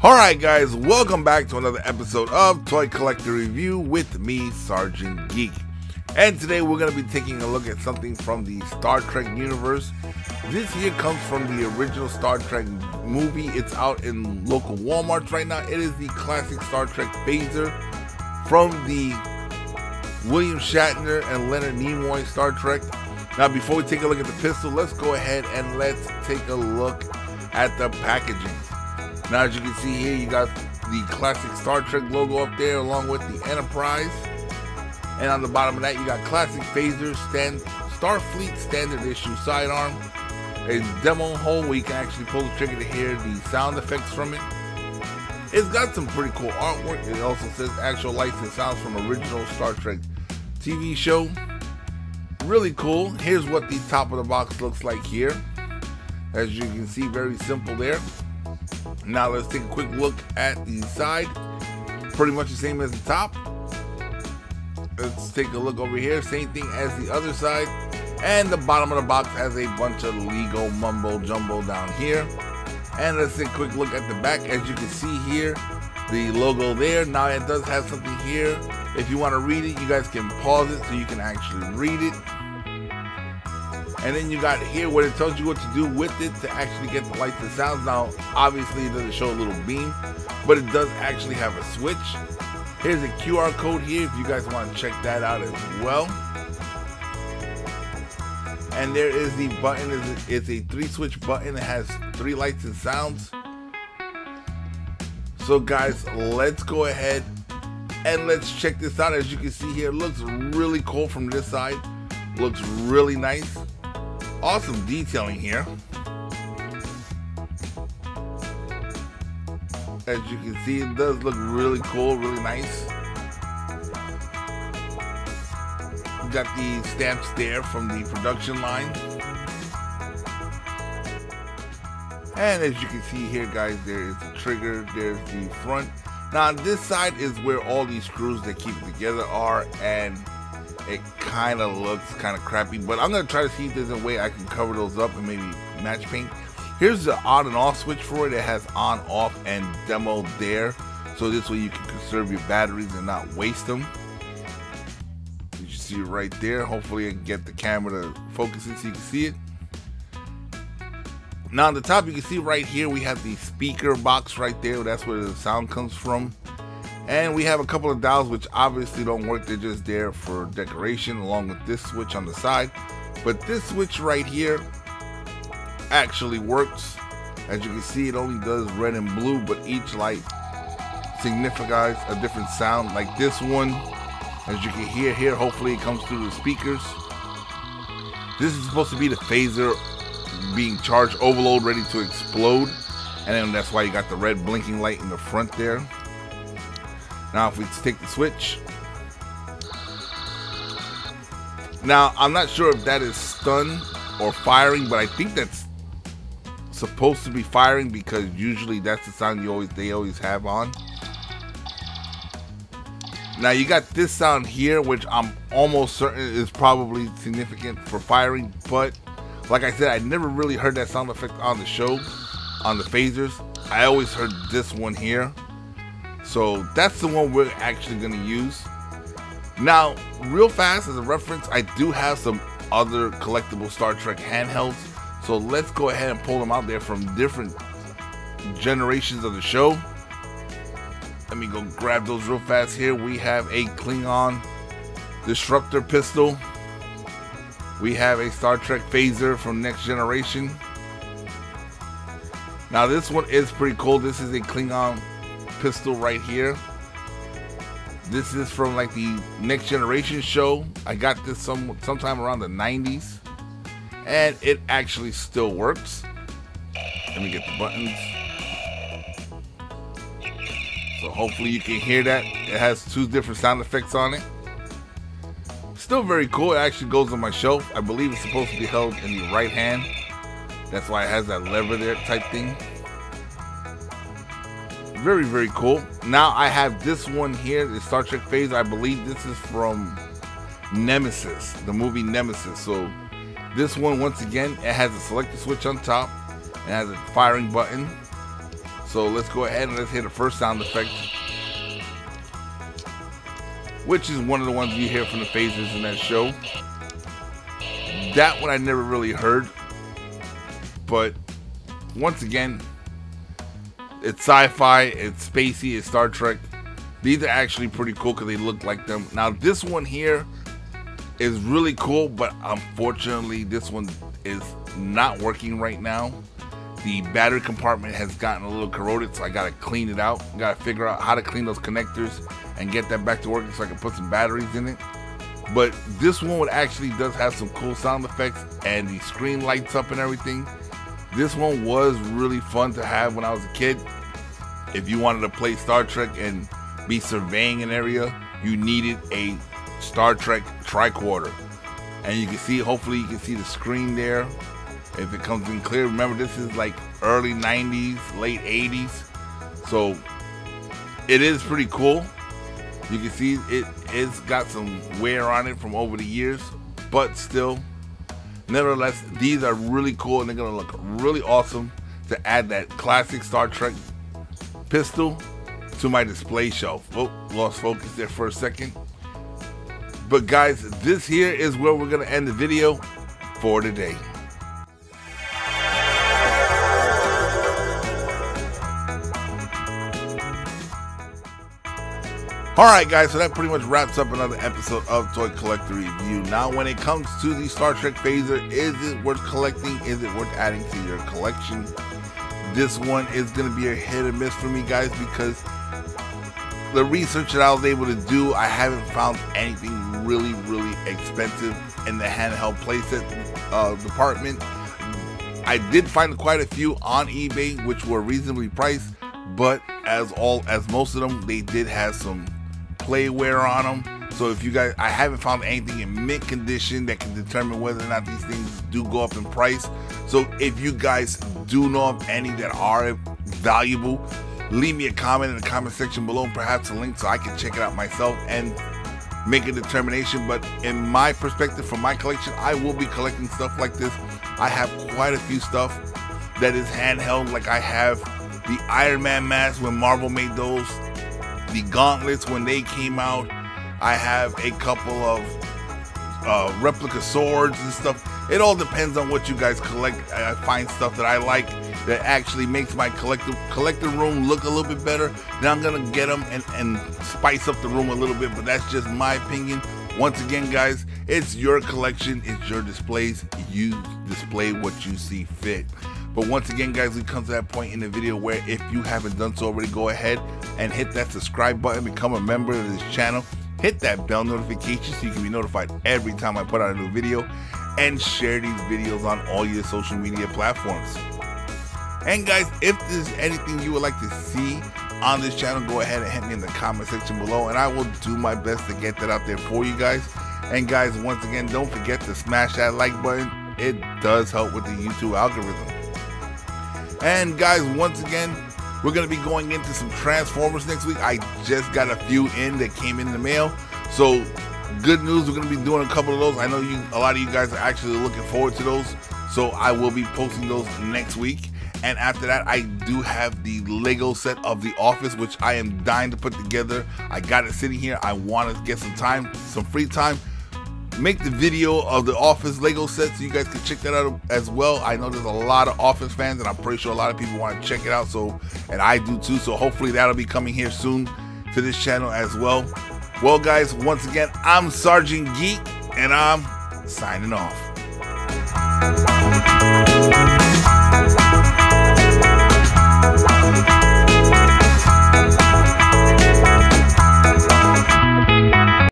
Alright guys, welcome back to another episode of Toy Collector Review with me, Sergeant Geek. And today we're going to be taking a look at something from the Star Trek universe. This here comes from the original Star Trek movie. It's out in local Walmarts right now. It is the classic Star Trek phaser from the William Shatner and Leonard Nimoy Star Trek. Now before we take a look at the pistol, let's go ahead and let's take a look at the packaging. Now as you can see here, you got the classic Star Trek logo up there along with the Enterprise. And on the bottom of that, you got classic phaser, Starfleet standard issue sidearm, a demo hole where you can actually pull the trigger to hear the sound effects from it. It's got some pretty cool artwork. It also says actual lights and sounds from original Star Trek TV show. Really cool. Here's what the top of the box looks like here. As you can see, very simple there. Now let's take a quick look at the side. Pretty much the same as the top. Let's take a look over here. Same thing as the other side. And the bottom of the box has a bunch of Lego mumbo jumbo down here. And let's take a quick look at the back. As you can see here, the logo there. Now it does have something here. If you want to read it, you guys can pause it so you can actually read it. And then you got here where it tells you what to do with it to actually get the lights and sounds. Now, obviously it doesn't show a little beam, but it does actually have a switch. Here's a QR code here if you guys want to check that out as well. And there is the button. It's a 3-switch button. It has 3 lights and sounds. So guys, let's go ahead and let's check this out. As you can see here, it looks really cool from this side. Looks really nice. Awesome detailing here. As you can see, it does look really cool, really nice. We got the stamps there from the production line. And as you can see here, guys, there is the trigger, there's the front. Now this side is where all these screws that keep it together are, and it kind of looks kind of crappy, but I'm going to try to see if there's a way I can cover those up and maybe match paint. Here's the on and off switch for it. It has on, off, and demo there. So this way you can conserve your batteries and not waste them. You see it right there. Hopefully I can get the camera to focus it so you can see it. Now on the top you can see right here we have the speaker box right there. That's where the sound comes from. And we have a couple of dials which obviously don't work. They're just there for decoration along with this switch on the side. But this switch right here actually works. As you can see, it only does red and blue, but each light signifies a different sound. Like this one, as you can hear here, hopefully it comes through the speakers. This is supposed to be the phaser being charged, overload, ready to explode. And then that's why you got the red blinking light in the front there. Now if we take the switch, now I'm not sure if that is stun or firing, but I think that's supposed to be firing because usually that's the sound they always have on. Now you got this sound here, which I'm almost certain is probably significant for firing, but like I said, I never really heard that sound effect on the show, on the phasers. I always heard this one here. So that's the one we're actually going to use. Now, real fast as a reference, I do have some other collectible Star Trek handhelds. So let's go ahead and pull them out there from different generations of the show. Let me go grab those real fast here. We have a Klingon Disruptor pistol. We have a Star Trek phaser from Next Generation. Now this one is pretty cool. This is a Klingon pistol right here. This is from like the Next Generation show. I got this sometime around the 90s, and it actually still works. Let me get the buttons. So hopefully you can hear that. It has 2 different sound effects on it. Still very cool. It actually goes on my shelf. I believe it's supposed to be held in the right hand. That's why it has that lever there type thing. Very, very cool. Now I have this one here, the Star Trek phaser. I believe this is from Nemesis, the movie Nemesis. So this one, once again, it has a selector switch on top. It has a firing button. So let's go ahead and let's hear the first sound effect, which is one of the ones you hear from the phasers in that show. That one I never really heard, but once again, it's sci-fi, it's spacey, it's Star Trek. These are actually pretty cool because they look like them. Now this one here is really cool, but unfortunately this one is not working right now. The battery compartment has gotten a little corroded, so I gotta clean it out. I gotta figure out how to clean those connectors and get that back to working so I can put some batteries in it. But this one actually does have some cool sound effects, and the screen lights up and everything. This one was really fun to have when I was a kid. If you wanted to play Star Trek and be surveying an area, you needed a Star Trek tricorder. And you can see, hopefully you can see the screen there if it comes in clear. Remember, this is like early 90s, late 80s. So it is pretty cool. You can see it's got some wear on it from over the years, but still, nevertheless, these are really cool, and they're gonna look really awesome to add that classic Star Trek pistol to my display shelf. Oh, lost focus there for a second. But guys, this here is where we're gonna end the video for today. Alright guys, so that pretty much wraps up another episode of Toy Collector Review. Now when it comes to the Star Trek phaser, is it worth collecting? Is it worth adding to your collection? This one is going to be a hit or miss for me, guys, because the research that I was able to do, I haven't found anything really expensive in the handheld playset department. I did find quite a few on eBay which were reasonably priced, but as most of them, they did have some play wear on them. So if you guys, I haven't found anything in mint condition that can determine whether or not these things do go up in price. So if you guys do know of any that are valuable, leave me a comment in the comment section below, and perhaps a link so I can check it out myself and make a determination. But in my perspective, from my collection, I will be collecting stuff like this. I have quite a few stuff that is handheld. Like I have the Iron Man mask when Marvel made those, the gauntlets when they came out. I have a couple of replica swords and stuff. It all depends on what you guys collect. I find stuff that I like that actually makes my collector room look a little bit better. Then I'm gonna get them and spice up the room a little bit, but that's just my opinion. Once again, guys, it's your collection, it's your displays. You display what you see fit. But once again, guys, we come to that point in the video where if you haven't done so already, go ahead and hit that subscribe button, become a member of this channel, hit that bell notification so you can be notified every time I put out a new video, and share these videos on all your social media platforms. And guys, if there's anything you would like to see on this channel, go ahead and hit me in the comment section below, and I will do my best to get that out there for you guys. And guys, once again, don't forget to smash that like button. It does help with the YouTube algorithm. And guys, once again, we're going to be going into some Transformers next week. I just got a few in that came in the mail. So good news, we're going to be doing a couple of those. I know a lot of you guys are actually looking forward to those. So I will be posting those next week. And after that, I do have the Lego set of The Office, which I am dying to put together. I got it sitting here. I want to get some free time, make the video of the Office Lego set so you guys can check that out as well. I know there's a lot of Office fans, and I'm pretty sure a lot of people want to check it out, so, and I do too. So hopefully that'll be coming here soon to this channel as well. Well guys, once again, I'm Sergeant Geek, and I'm signing off.